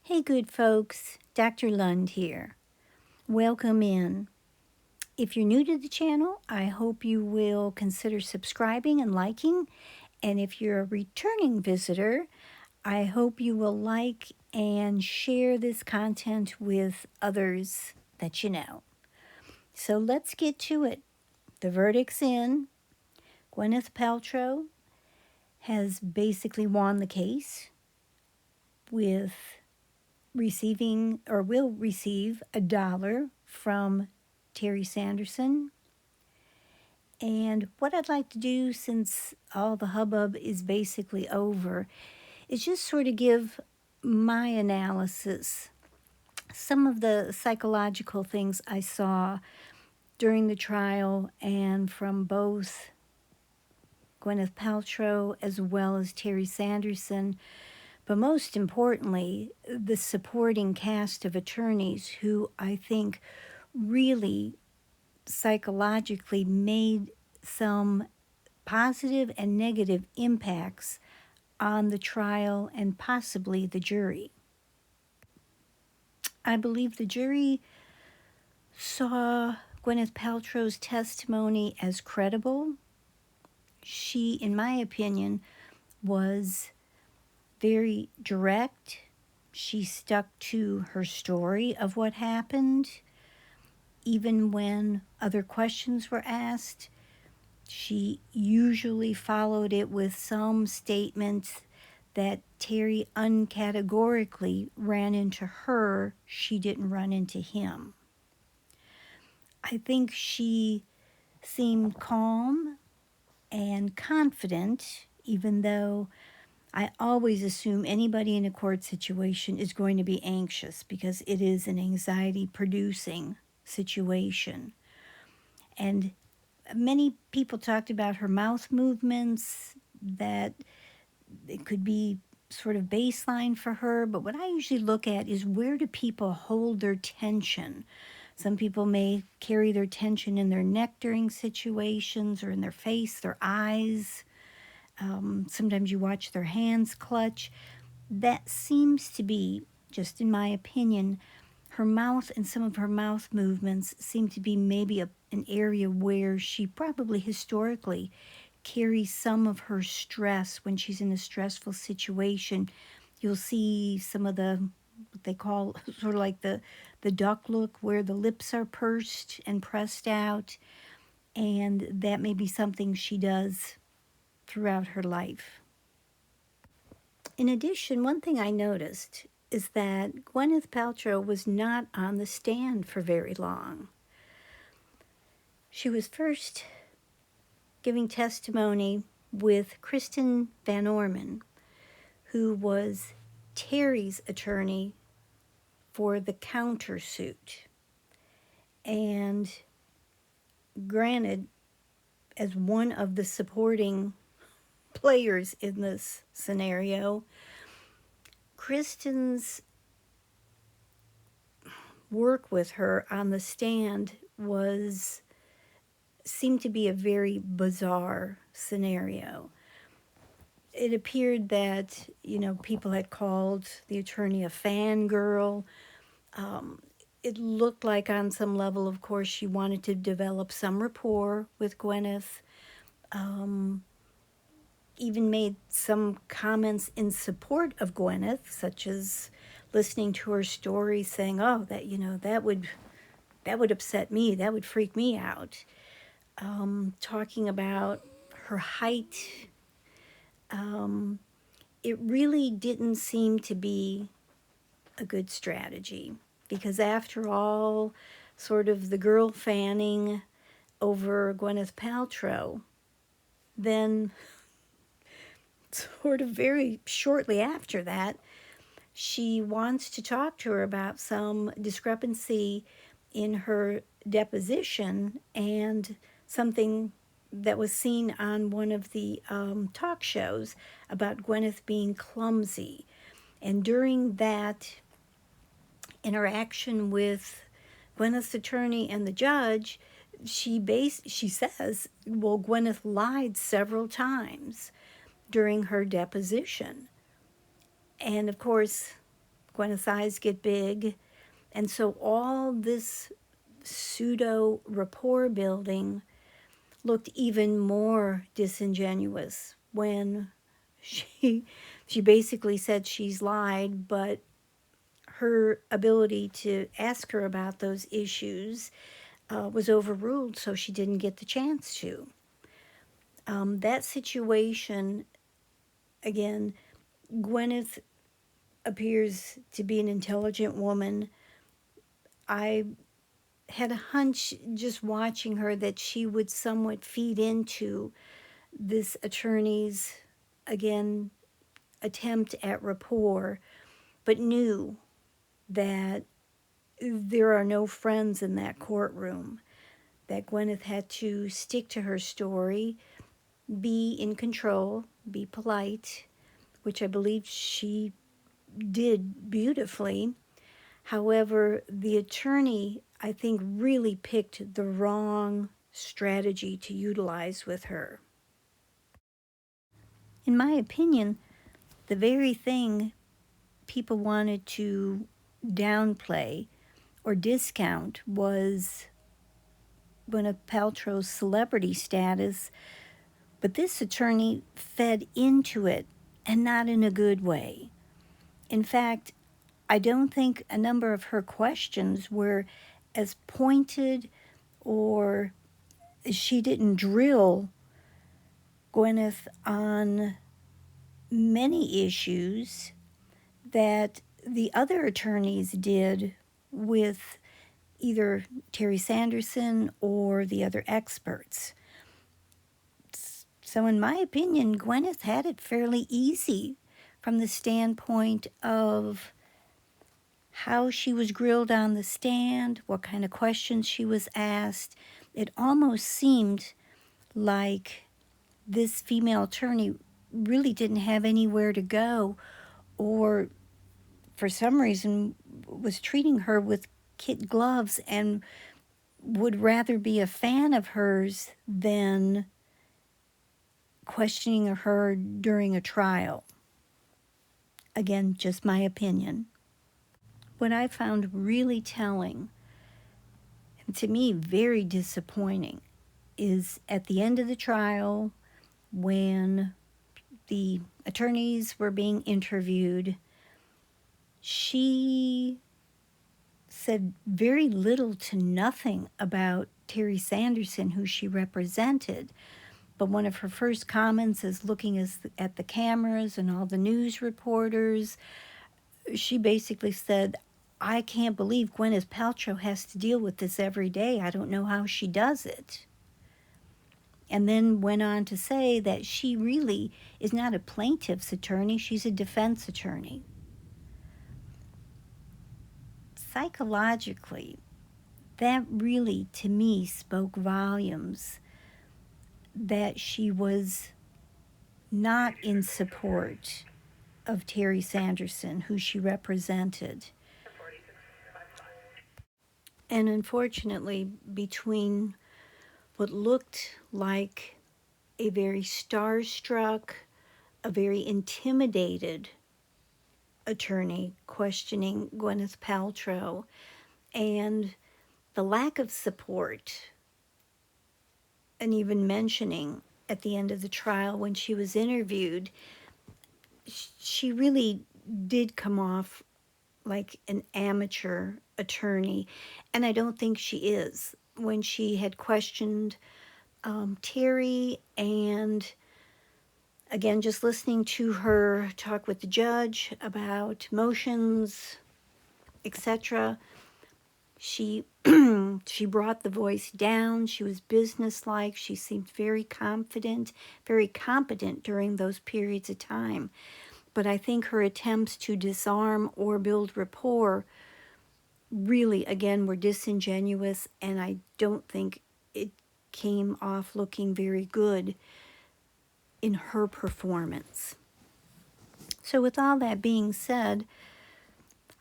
Hey, good folks, Dr. Lund here. Welcome in. If you're new to the channel, I hope you will consider subscribing and liking. And if you're a returning visitor, I hope you will like and share this content with others that you know. So let's get to it. The verdict's in. Gwyneth Paltrow has basically won the case with receiving or will receive $1 from Terry Sanderson. And what I'd like to do, since all the hubbub is basically over, is just sort of give my analysis, some of the psychological things I saw during the trial and from both Gwyneth Paltrow as well as Terry Sanderson, but most importantly, the supporting cast of attorneys who I think really psychologically made some positive and negative impacts on the trial and possibly the jury. I believe the jury saw Gwyneth Paltrow's testimony as credible. She, in my opinion, was very direct. She stuck to her story of what happened. Even when other questions were asked, she usually followed it with some statement that Terry uncategorically ran into her, she didn't run into him. I think she seemed calm and confident, even though I always assume anybody in a court situation is going to be anxious because it is an anxiety-producing situation. And many people talked about her mouth movements, that it could be sort of baseline for her, but what I usually look at is where do people hold their tension. Some people may carry their tension in their neck during situations or in their face, their eyes. Sometimes you watch their hands clutch. That seems to be, just in my opinion, her mouth and some of her mouth movements seem to be maybe an area where she probably historically carries some of her stress when she's in a stressful situation. You'll see some of what they call sort of like the duck look, where the lips are pursed and pressed out, and that may be something she does throughout her life. In addition, one thing I noticed is that Gwyneth Paltrow was not on the stand for very long. She was first giving testimony with Kristin Van Orman, who was Terry's attorney for the countersuit. And granted, as one of the supporting players in this scenario, Kristin's work with her on the stand seemed to be a very bizarre scenario. It appeared that, people had called the attorney a fangirl. It looked like on some level, of course, she wanted to develop some rapport with Gwyneth. Even made some comments in support of Gwyneth, such as listening to her story, saying, "Oh, that would upset me. That would freak me out." Talking about her height. It really didn't seem to be a good strategy because, after all, sort of the girl fanning over Gwyneth Paltrow, then sort of very shortly after that, she wants to talk to her about some discrepancy in her deposition and something that was seen on one of the talk shows about Gwyneth being clumsy. And during that interaction with Gwyneth's attorney and the judge, she says, well, Gwyneth lied several times during her deposition. And of course, Gwyneth's eyes get big. And so all this pseudo rapport building looked even more disingenuous when she basically said she's lied, but her ability to ask her about those issues was overruled, so she didn't get the chance to. That situation, again, Gwyneth appears to be an intelligent woman. I had a hunch just watching her that she would somewhat feed into this attorney's, again, attempt at rapport, but knew that there are no friends in that courtroom, that Gwyneth had to stick to her story, be in control, be polite, which I believe she did beautifully. However, the attorney, I think, really picked the wrong strategy to utilize with her. In my opinion, the very thing people wanted to downplay or discount was Gwyneth Paltrow's celebrity status, but this attorney fed into it, and not in a good way. In fact, I don't think a number of her questions were as pointed, or she didn't drill Gwyneth on many issues that the other attorneys did with either Terry Sanderson or the other experts. So in my opinion, Gwyneth had it fairly easy from the standpoint of how she was grilled on the stand, what kind of questions she was asked. It almost seemed like this female attorney really didn't have anywhere to go, or for some reason was treating her with kid gloves and would rather be a fan of hers than questioning her during a trial. Again, just my opinion. What I found really telling, and to me very disappointing, is at the end of the trial, when the attorneys were being interviewed, she said very little to nothing about Terry Sanderson, who she represented. But one of her first comments is looking at the cameras and all the news reporters. She basically said, I can't believe Gwyneth Paltrow has to deal with this every day. I don't know how she does it. And then went on to say that she really is not a plaintiff's attorney, she's a defense attorney. Psychologically, that really, to me, spoke volumes that she was not in support of Terry Sanderson, who she represented. And unfortunately, between what looked like a very starstruck, a very intimidated attorney questioning Gwyneth Paltrow, and the lack of support, and even mentioning at the end of the trial when she was interviewed, she really did come off like an amateur attorney, and I don't think she is. When she had questioned Terry, and again, just listening to her talk with the judge about motions, etc., she she brought the voice down. She was businesslike. She seemed very confident, very competent during those periods of time. But I think her attempts to disarm or build rapport really, again, were disingenuous, and I don't think it came off looking very good in her performance. So with all that being said,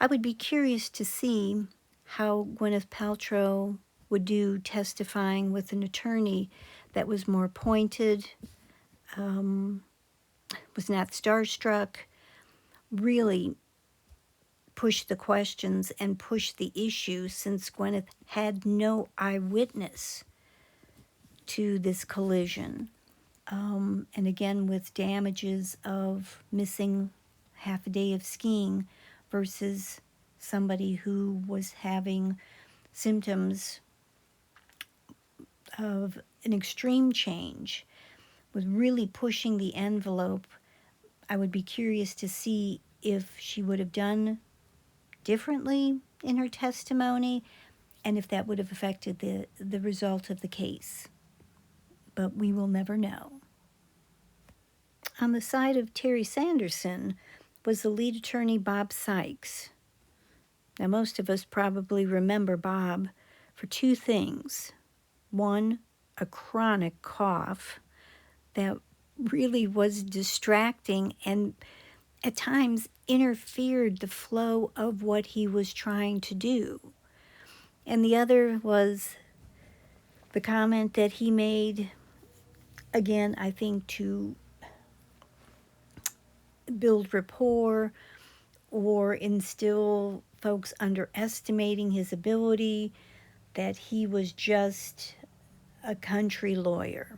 I would be curious to see how Gwyneth Paltrow would do testifying with an attorney that was more pointed, was not starstruck, really push the questions and push the issue, since Gwyneth had no eyewitness to this collision. And again, with damages of missing half a day of skiing versus somebody who was having symptoms of an extreme change, was really pushing the envelope. I would be curious to see if she would have done differently in her testimony and if that would have affected the result of the case. But we will never know. On the side of Terry Sanderson was the lead attorney, Bob Sykes. Now, most of us probably remember Bob for two things. One, a chronic cough that really was distracting and at times interfered the flow of what he was trying to do. And the other was the comment that he made, again, I think to build rapport or instill folks underestimating his ability, that he was just a country lawyer.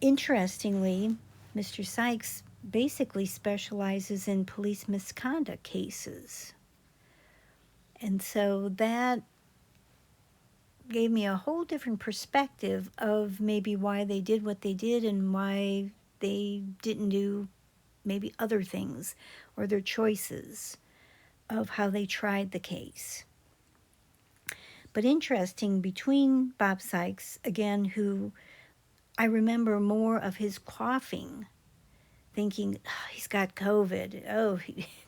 Interestingly, Mr. Sykes basically specializes in police misconduct cases. And so that gave me a whole different perspective of maybe why they did what they did and why they didn't do maybe other things, or their choices of how they tried the case. But interesting, between Bob Sykes, again, who I remember more of his coughing, thinking, oh, he's got COVID. Oh,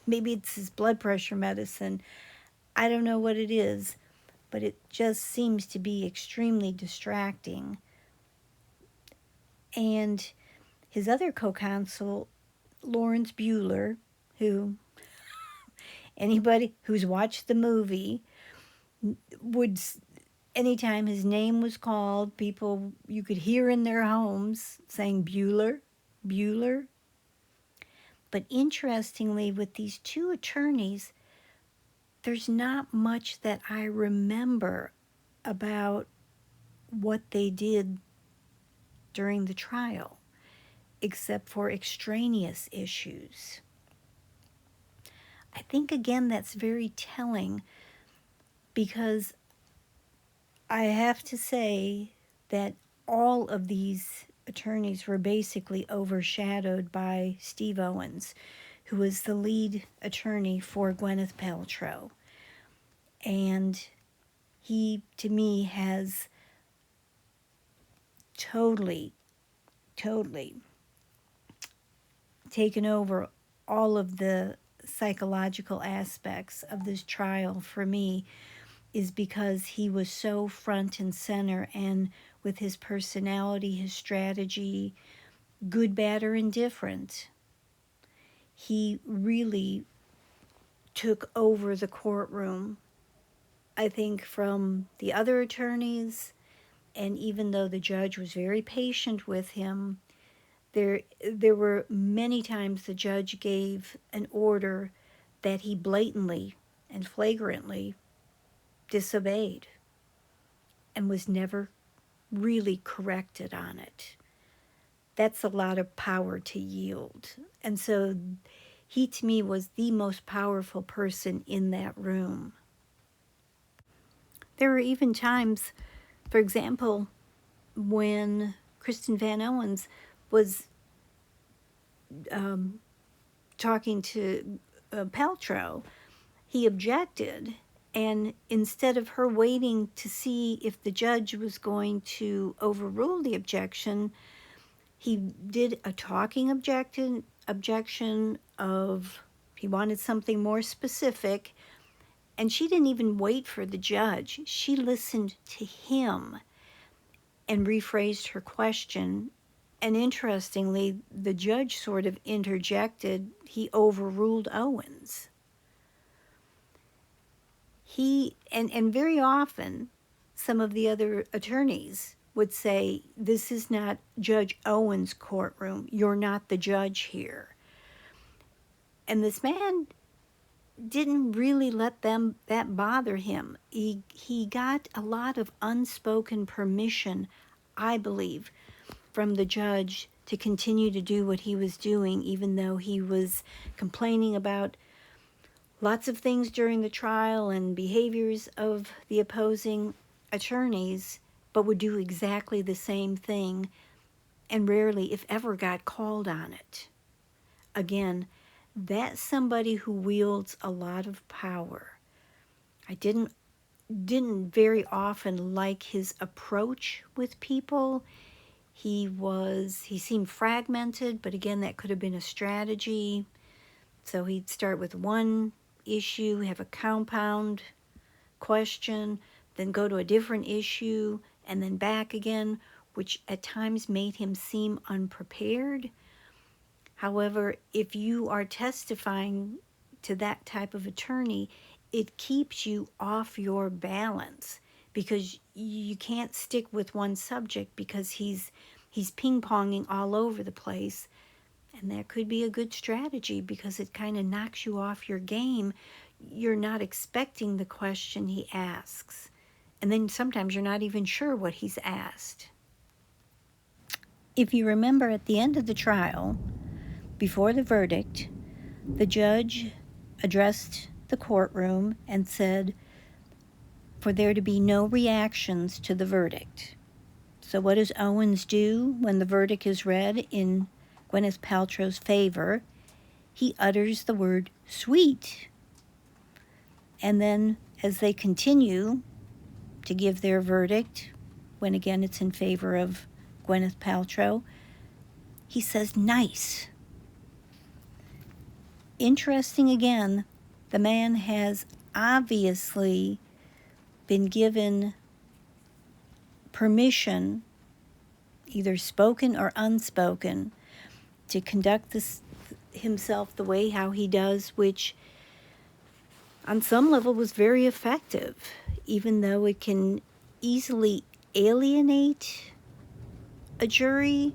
maybe it's his blood pressure medicine. I don't know what it is, but it just seems to be extremely distracting. And his other co-counsel, Lawrence Bueller, who anybody who's watched the movie would, anytime his name was called, people you could hear in their homes saying Bueller, Bueller. But interestingly, with these two attorneys, there's not much that I remember about what they did during the trial, except for extraneous issues. I think, again, that's very telling, because I have to say that all of these attorneys were basically overshadowed by Steve Owens, who was the lead attorney for Gwyneth Paltrow. And he, to me, has totally taken over all of the psychological aspects of this trial for me, is because he was so front and center, and with his personality, his strategy, good, bad, or indifferent, he really took over the courtroom, I think, from the other attorneys. And even though the judge was very patient with him, there were many times the judge gave an order that he blatantly and flagrantly disobeyed and was never really corrected on it. That's a lot of power to yield. And so he, to me, was the most powerful person in that room. There were even times, for example, when Kristin Van Owens was talking to Paltrow, he objected, and instead of her waiting to see if the judge was going to overrule the objection, he did a talking objection of he wanted something more specific, and she didn't even wait for the judge. She listened to him and rephrased her question. And interestingly, the judge sort of interjected. He overruled Owens. And very often, some of the other attorneys would say, this is not Judge Owens' courtroom. You're not the judge here. And this man didn't really let that bother him. He got a lot of unspoken permission, I believe, from the judge to continue to do what he was doing, even though he was complaining about lots of things during the trial and behaviors of the opposing attorneys, but would do exactly the same thing and rarely, if ever, got called on it. Again, that's somebody who wields a lot of power. I didn't very often like his approach with people. He seemed fragmented, but again, that could have been a strategy. So he'd start with one issue, have a compound question, then go to a different issue, and then back again, which at times made him seem unprepared. However, if you are testifying to that type of attorney, it keeps you off your balance because you can't stick with one subject because he's ping-ponging all over the place. And that could be a good strategy because it kind of knocks you off your game. You're not expecting the question he asks. And then sometimes you're not even sure what he's asked. If you remember at the end of the trial, before the verdict, the judge addressed the courtroom and said for there to be no reactions to the verdict. So what does Owens do when the verdict is read in Gwyneth Paltrow's favor? He utters the word sweet. And then as they continue to give their verdict, when again it's in favor of Gwyneth Paltrow, he says nice. Interesting again, the man has obviously been given permission, either spoken or unspoken, to conduct this himself the way how he does, which on some level was very effective, even though it can easily alienate a jury.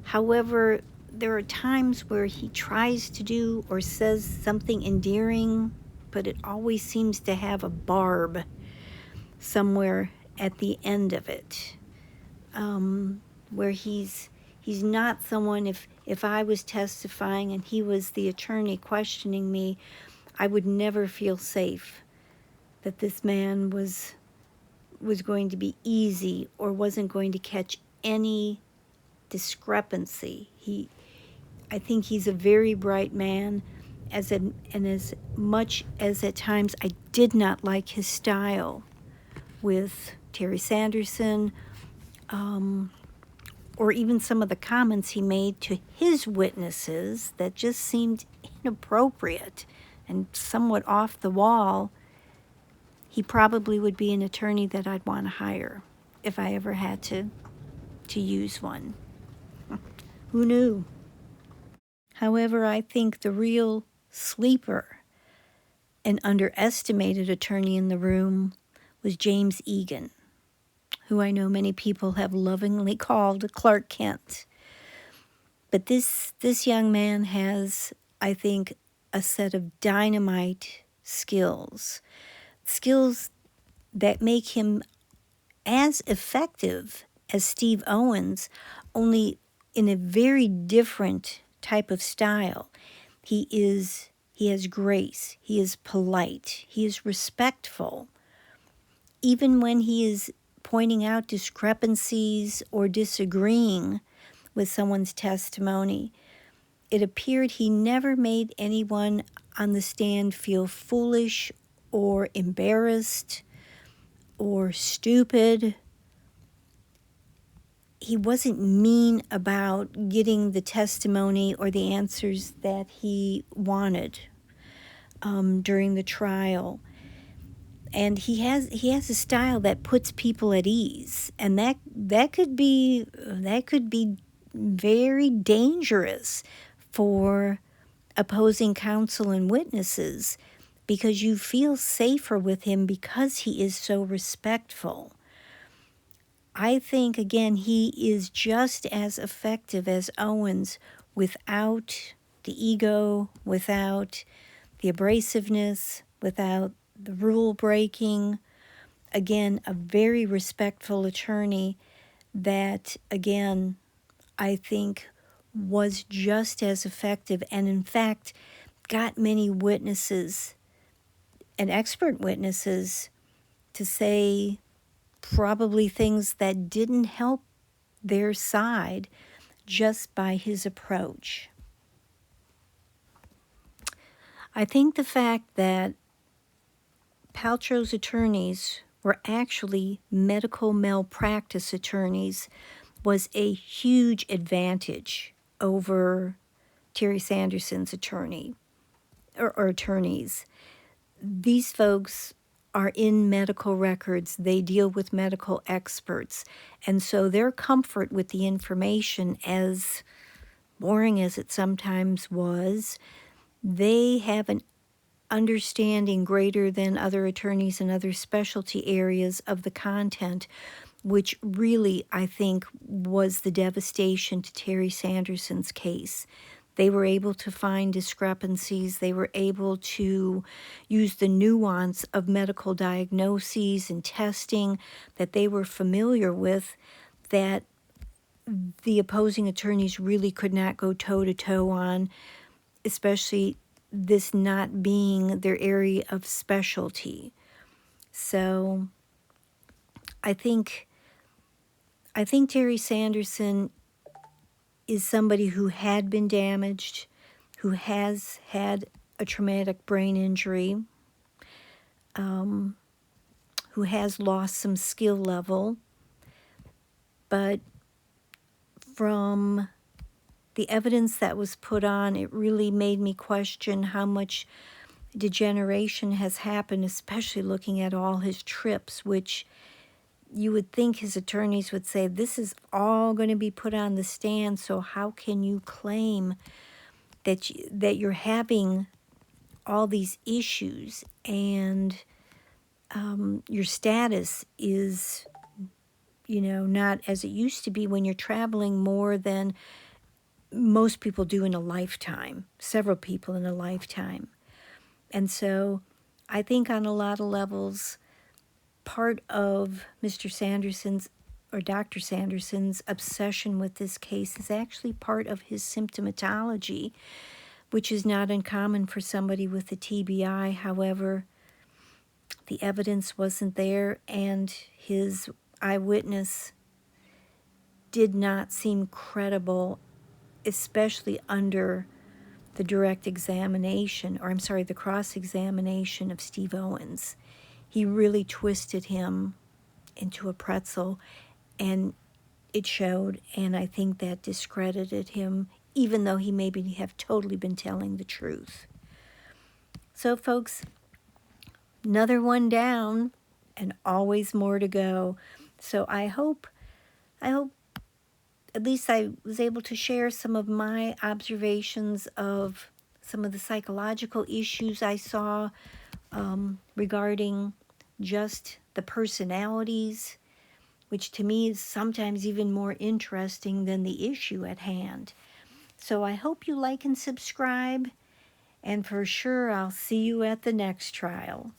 However, there are times where he tries to do or says something endearing, but it always seems to have a barb somewhere at the end of it, where he's not someone, if I was testifying and he was the attorney questioning me, I would never feel safe that this man was going to be easy or wasn't going to catch any discrepancy. I think he's a very bright man, and as much as at times I did not like his style with Terry Sanderson, or even some of the comments he made to his witnesses that just seemed inappropriate and somewhat off the wall, he probably would be an attorney that I'd want to hire if I ever had to use one. Who knew? However, I think the real sleeper and underestimated attorney in the room was James Egan, who I know many people have lovingly called Clark Kent. But this young man has, I think, a set of dynamite skills that make him as effective as Steve Owens, only in a very different type of style. He has grace, he is polite, he is respectful. Even when he is pointing out discrepancies or disagreeing with someone's testimony, it appeared he never made anyone on the stand feel foolish or embarrassed or stupid. He wasn't mean about getting the testimony or the answers that he wanted during the trial. And he has a style that puts people at ease, and that could be very dangerous for opposing counsel and witnesses, because you feel safer with him because he is so respectful. I think, again, he is just as effective as Owens without the ego, without the abrasiveness, without the rule breaking. Again, a very respectful attorney that, again, I think was just as effective and, in fact, got many witnesses and expert witnesses to say probably things that didn't help their side just by his approach. I think the fact that Paltrow's attorneys were actually medical malpractice attorneys was a huge advantage over Terry Sanderson's attorney or attorneys. These folks are in medical records. They deal with medical experts. And so their comfort with the information, as boring as it sometimes was, they have an understanding greater than other attorneys in other specialty areas of the content, which really, I think, was the devastation to Terry Sanderson's case. They were able to find discrepancies. They were able to use the nuance of medical diagnoses and testing that they were familiar with, that the opposing attorneys really could not go toe-to-toe on, especially this not being their area of specialty. So I think Terry Sanderson is somebody who had been damaged, who has had a traumatic brain injury, who has lost some skill level, but from the evidence that was put on, it really made me question how much degeneration has happened, especially looking at all his trips, which you would think his attorneys would say, this is all going to be put on the stand, so how can you claim that you're having all these issues and your status is, not as it used to be when you're traveling more than most people do in a lifetime, several people in a lifetime. And so I think on a lot of levels, part of Mr. Sanderson's or Dr. Sanderson's obsession with this case is actually part of his symptomatology, which is not uncommon for somebody with a TBI. However, the evidence wasn't there, and his eyewitness did not seem credible, especially under the direct examination, or the cross-examination of Steve Owens. He really twisted him into a pretzel, and it showed, and I think that discredited him, even though he maybe have totally been telling the truth. So, folks, another one down, and always more to go. So I hope at least I was able to share some of my observations of some of the psychological issues I saw regarding just the personalities, which to me is sometimes even more interesting than the issue at hand. So I hope you like and subscribe, and for sure I'll see you at the next trial.